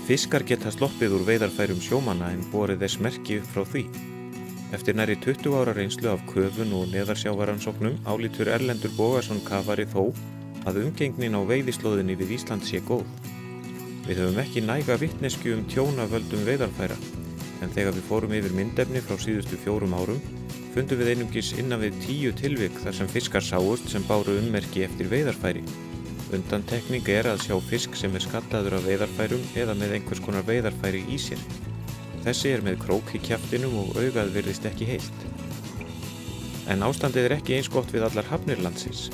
Fiskar geta sloppið úr veiðarfærum sjómanna en borið þess merki upp frá því. Eftir nærri 20 ára reynslu af köfun og neðarsjávarrannsóknum álítur Erlendur Bogason kafari þó að umgengnin á veiðislóðinni við Ísland sé góð. Við höfum ekki næga vitneskju tjón af völdum veiðarfæra, en þegar við fórum yfir myndefni frá síðustu 4 árum, fundum við einungis innan við 10 tilvik þar sem fiskar sáust sem báru ummerki eftir veiðarfæri. Undantekning að sjá fisk sem skallaður af veiðarfærum eða með einhvers konar veiðarfæri í sér. Þessi með krók í kjaftinum og augað virðist ekki heilt. En ástandið ekki eins gott við allar hafnir landsins.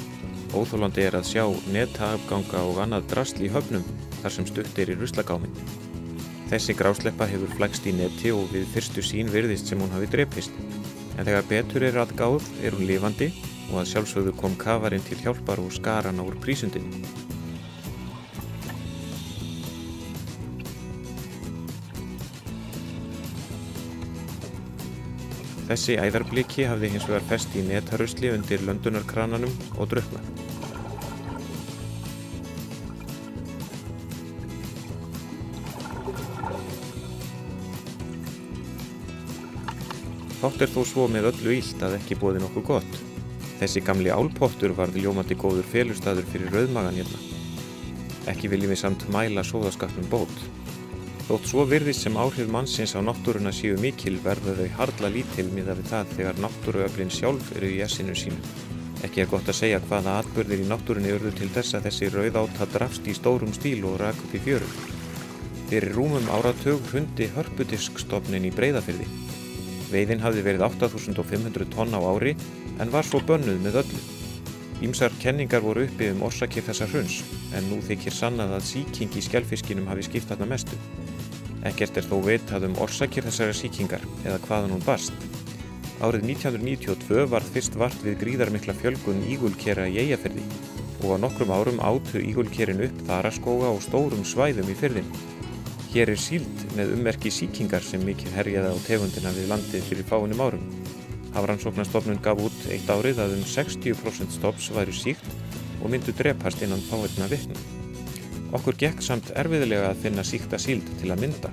Óþolandi að sjá netaafganga og annað drasl í höfnum þar sem stutt í ruslagáminn. Þessi grásleppa hefur flækst í neti og við fyrstu sýn virðist sem hún hafi drepist. En þegar betur að gáð hún lifandi og að sjálfsögðu kom kafarinn til hjálpar og skar hana úr prísundinni. Þessi æðarbliki hafði hins vegar fest í netarusli undir löndunarkrananum og drukknað. Fátt þó svo með öllu illt að ekki boði nokkuð gott. Þessi gamli álpottur varð ljómandi góður felustaður fyrir rauðmagan hérna. Ekki viljum við samt mæla sóðaskapnum bót. Þótt svo virðist sem áhrif mannsins á náttúruna séu mikil verða þau harla lítil miðað við það þegar náttúruöflin sjálf eru í essinu sínu. Ekki gott að segja hvaða atburðir í náttúrunni urðu til þess að þessi rauðáta drafst í stórum stíl og rak upp í fjöru. Fyrir rúmum áratug hrundi hörpudiskstofninn í Breiðafirði. Veiðin hafði verið 8.500 tonn á ári en var svo bönnuð með öllu. Ýmsar kenningar voru uppi orsakir þessa hruns, en nú þykir sannað að sýking í skelfiskinum hafi skipt þarna mestu. Ekkert þó vitað orsakir þessarar sýkingar eða hvaðan hún barst. Árið 1992 varð fyrst vart við gríðarmikla fjölgun ígulkera í Eyjafirði og á nokkrum árum átu ígulkerin upp þaraskóga á stórum svæðum í firðinum. Hér síld með ummerki sýkingar sem mikið herjaði á tegundina við landið fyrir fáeinum árum. Hafrannsóknastofnun gaf út eitt árið að 60% stofns væru sýkt og myndu drepast innan fáeinna vikna. Okkur gekk samt erfiðlega að finna sýkta síld til að mynda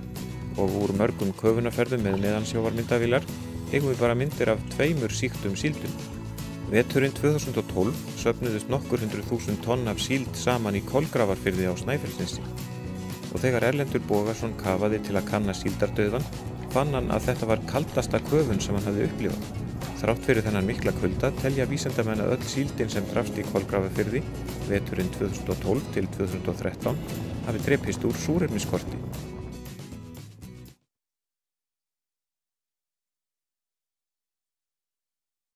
og úr mörgum köfunarferðum með neðansjávarmyndavélar eigum við bara myndir af 2 sýktum síldum. Veturinn 2012 söfnuðust nokkur 100.000 tonn af síld saman í Kolgrafarfirði á Snæfellsnesi. Og þegar Erlendur Bogason kafaði til að kanna síldardauðann, fann hann að þetta var kaldasta köfun sem hann hafði upplifað. Þrátt fyrir þennan mikla kulda telja vísindamenn að öll síldin sem drafst í Kolgrafafirði veturinn 2012 til 2013 hafi drepist úr súrefniskorti.